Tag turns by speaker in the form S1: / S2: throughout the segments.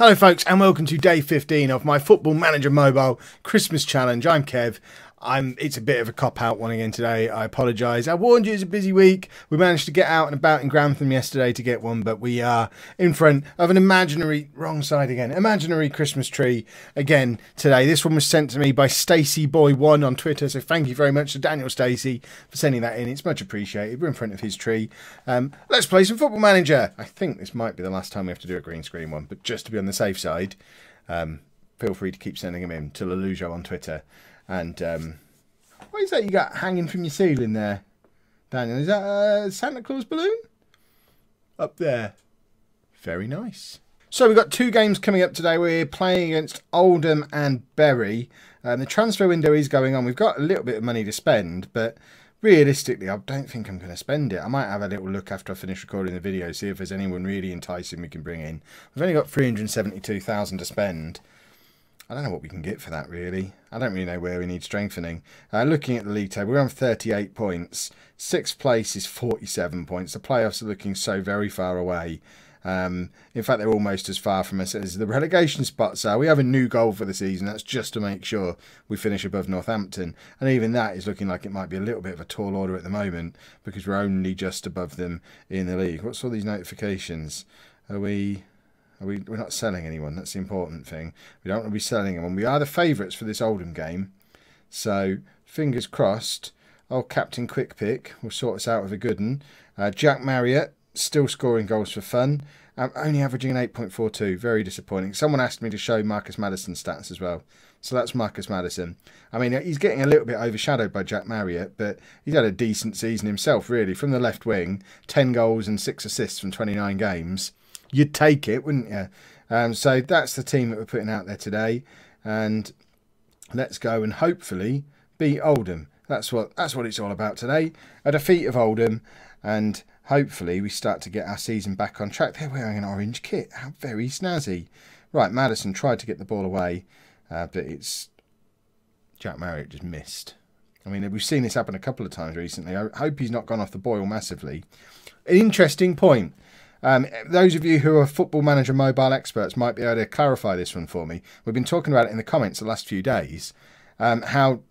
S1: Hello folks and welcome to day 15 of my Football Manager Mobile Christmas Challenge. I'm Kev. It's a bit of a cop-out one again today. I apologise. I warned you it's a busy week. We managed to get out and about in Grantham yesterday to get one, but we are in front of an imaginary Christmas tree again today. This one was sent to me by StaceyBoy1 on Twitter, so thank you very much to Daniel Stacey for sending that in. It's much appreciated. We're in front of his tree. Let's play some Football Manager. I think this might be the last time we have to do a green screen one, but just to be on the safe side, feel free to keep sending them in to Lollujo on Twitter. And what is that you got hanging from your ceiling there, Daniel? Is that a Santa Claus balloon? Up there. Very nice. So we've got two games coming up today. We're playing against Oldham and Bury. The transfer window is going on. We've got a little bit of money to spend, but realistically, I don't think I'm going to spend it. I might have a little look after I finish recording the video, see if there's anyone really enticing we can bring in. We've only got 372,000 to spend. I don't know what we can get for that, really. I don't really know where we need strengthening. Looking at the league table, we're on 38 points. Sixth place is 47 points. The playoffs are looking so very far away. In fact, they're almost as far from us as the relegation spots are. We have a new goal for the season. That's just to make sure we finish above Northampton. And even that is looking like it might be a little bit of a tall order at the moment because we're only just above them in the league. What's all these notifications? We're not selling anyone. That's the important thing. We don't want to be selling anyone. We are the favourites for this Oldham game. So, fingers crossed. Old Captain Quick Pick will sort us out with a good one. Jack Marriott, still scoring goals for fun. Only averaging an 8.42. Very disappointing. Someone asked me to show Marcus Maddison's stats as well. So that's Marcus Maddison. I mean, he's getting a little bit overshadowed by Jack Marriott, but he's had a decent season himself, really. From the left wing, 10 goals and 6 assists from 29 games. You'd take it, wouldn't you? So that's the team that we're putting out there today. And let's go and hopefully beat Oldham. That's what it's all about today. A defeat of Oldham. And hopefully we start to get our season back on track. They're wearing an orange kit. How very snazzy. Right, Maddison tried to get the ball away. But it's Jack Marriott just missed. I mean, we've seen this happen a couple of times recently. I hope he's not gone off the boil massively. An interesting point. Those of you who are Football Manager Mobile experts might be able to clarify this one for me. We've been talking about it in the comments the last few days. How...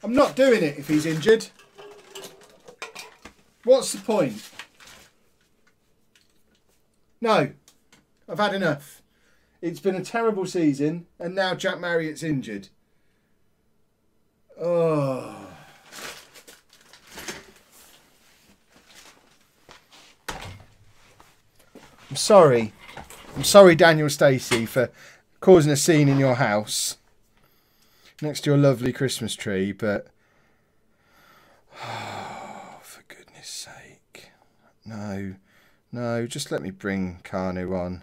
S1: I'm not doing it if he's injured. What's the point? No, I've had enough. It's been a terrible season, and now Jack Marriott's injured. Oh. I'm sorry. I'm sorry, Daniel Stacey, for causing a scene in your house next to your lovely Christmas tree, but... Oh, for goodness sake. No, just let me bring Carnu on.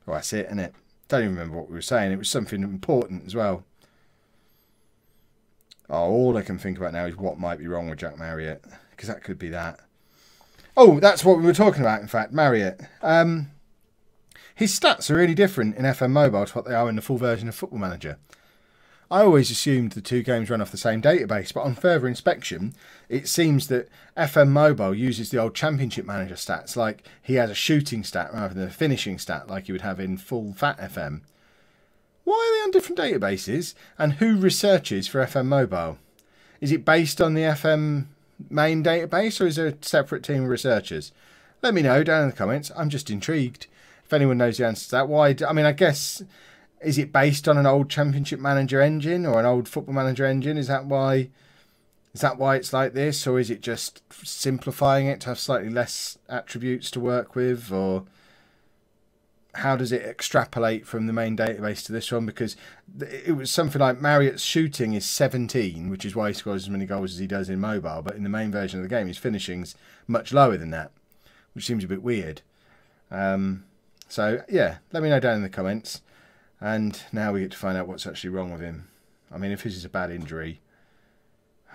S1: Oh, that's it, isn't it? Don't even remember what we were saying. It was something important as well. Oh, all I can think about now is what might be wrong with Jack Marriott. Because that could be that. Oh, that's what we were talking about, in fact. Marriott. His stats are really different in FM Mobile to what they are in the full version of Football Manager. I always assumed the two games run off the same database, but on further inspection, it seems that FM Mobile uses the old Championship Manager stats, like he has a shooting stat rather than a finishing stat like you would have in full Fat FM. Why are they on different databases, and who researches for FM Mobile? Is it based on the FM main database, or is there a separate team of researchers? Let me know down in the comments. I'm just intrigued. If anyone knows the answer to that, why? I mean, I guess... Is it based on an old Championship Manager engine or an old Football Manager engine? Is that why it's like this? Or is it just simplifying it to have slightly less attributes to work with? Or how does it extrapolate from the main database to this one? Because it was something like Marriott's shooting is 17, which is why he scores as many goals as he does in mobile. But in the main version of the game, his finishing's much lower than that, which seems a bit weird. So, yeah, let me know down in the comments. And now we get to find out what's actually wrong with him. I mean, if this is a bad injury...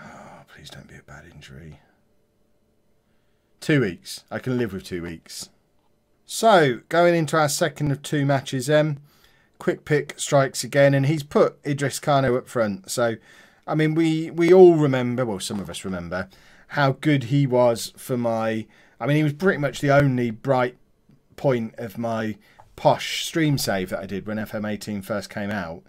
S1: Oh, please don't be a bad injury. 2 weeks. I can live with 2 weeks. So, going into our second of two matches, Quick Pick strikes again, and he's put Idris Kanu up front. So, I mean, we all remember, well, some of us remember, how good he was for my... I mean, he was pretty much the only bright point of my posh stream save that I did when FM18 first came out,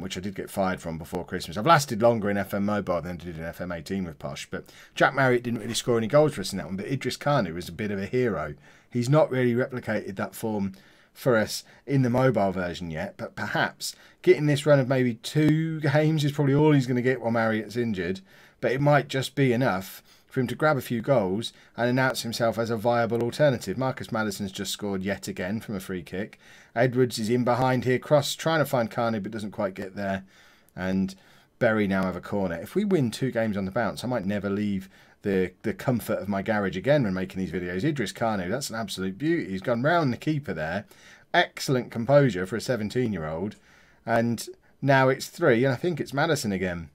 S1: which I did get fired from before Christmas. I've lasted longer in FM Mobile than I did in FM18 with posh, but Jack Marriott didn't really score any goals for us in that one, but Idris Kanu was a bit of a hero. He's not really replicated that form for us in the mobile version yet, but perhaps getting this run of maybe 2 games is probably all he's going to get while Marriott's injured, but it might just be enough for him to grab a few goals and announce himself as a viable alternative. Marcus Maddison's just scored yet again from a free kick. Edwards is in behind here, cross, trying to find Kanu but doesn't quite get there, and Bury now have a corner. If we win 2 games on the bounce, I might never leave the comfort of my garage again when making these videos. Idris Kanu, that's an absolute beauty. He's gone round the keeper there. Excellent composure for a 17-year-old. And now it's 3, and I think it's Maddison again.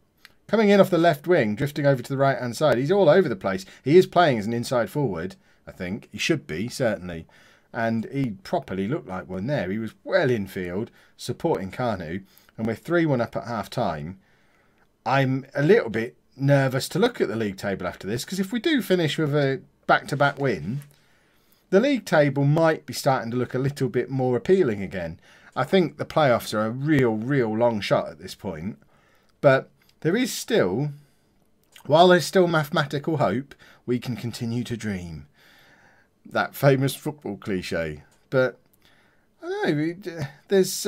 S1: Coming in off the left wing, drifting over to the right-hand side. He's all over the place. He is playing as an inside forward, I think. He should be, certainly. And he properly looked like one there. He was well in field, supporting Kanu. And we're 3-1 up at half-time. I'm a little bit nervous to look at the league table after this, because if we do finish with a back-to-back win, the league table might be starting to look a little bit more appealing again. I think the playoffs are a real long shot at this point, but there is still, while there's still mathematical hope, we can continue to dream. That famous football cliche. But I don't know, there's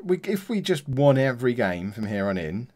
S1: if we just won every game from here on in,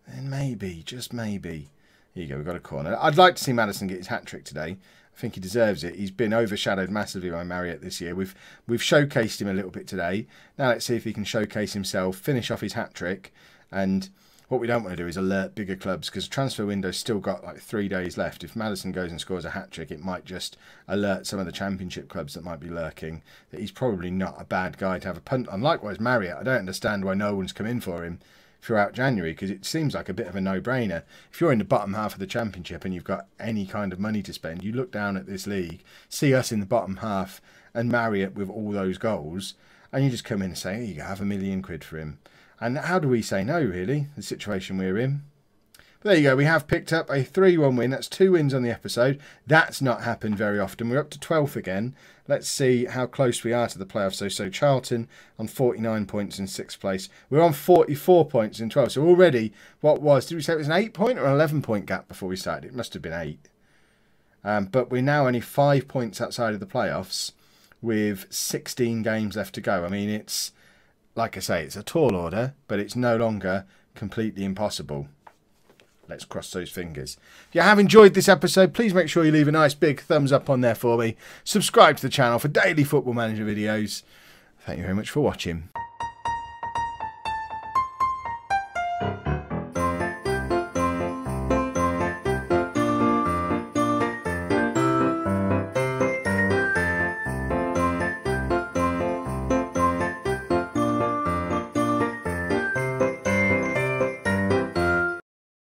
S1: then maybe, just maybe. Here you go, we've got a corner. I'd like to see Maddison get his hat-trick today. I think he deserves it. He's been overshadowed massively by Marriott this year. We've showcased him a little bit today. Now let's see if he can showcase himself, finish off his hat-trick. And what we don't want to do is alert bigger clubs, because the transfer window's still got like 3 days left. If Maddison goes and scores a hat-trick, it might just alert some of the championship clubs that might be lurking that he's probably not a bad guy to have a punt on. Likewise, Marriott, I don't understand why no one's come in for him throughout January, because it seems like a bit of a no-brainer. If you're in the bottom half of the championship and you've got any kind of money to spend, you look down at this league, see us in the bottom half and Marriott with all those goals, and you just come in and say, here you go, have £1 million for him. And how do we say no, really, the situation we're in? But there you go, we have picked up a 3-1 win. That's 2 wins on the episode. That's not happened very often. We're up to 12th again. Let's see how close we are to the playoffs. So Charlton on 49 points in 6th place. We're on 44 points in 12th. So already, what was, did we say it was an 8-point or an 11-point gap before we started? It must have been 8. But we're now only 5 points outside of the playoffs with 16 games left to go. I mean, it's, like I say, it's a tall order, but it's no longer completely impossible. Let's cross those fingers. If you have enjoyed this episode, please make sure you leave a nice big thumbs up on there for me. Subscribe to the channel for daily Football Manager videos. Thank you very much for watching.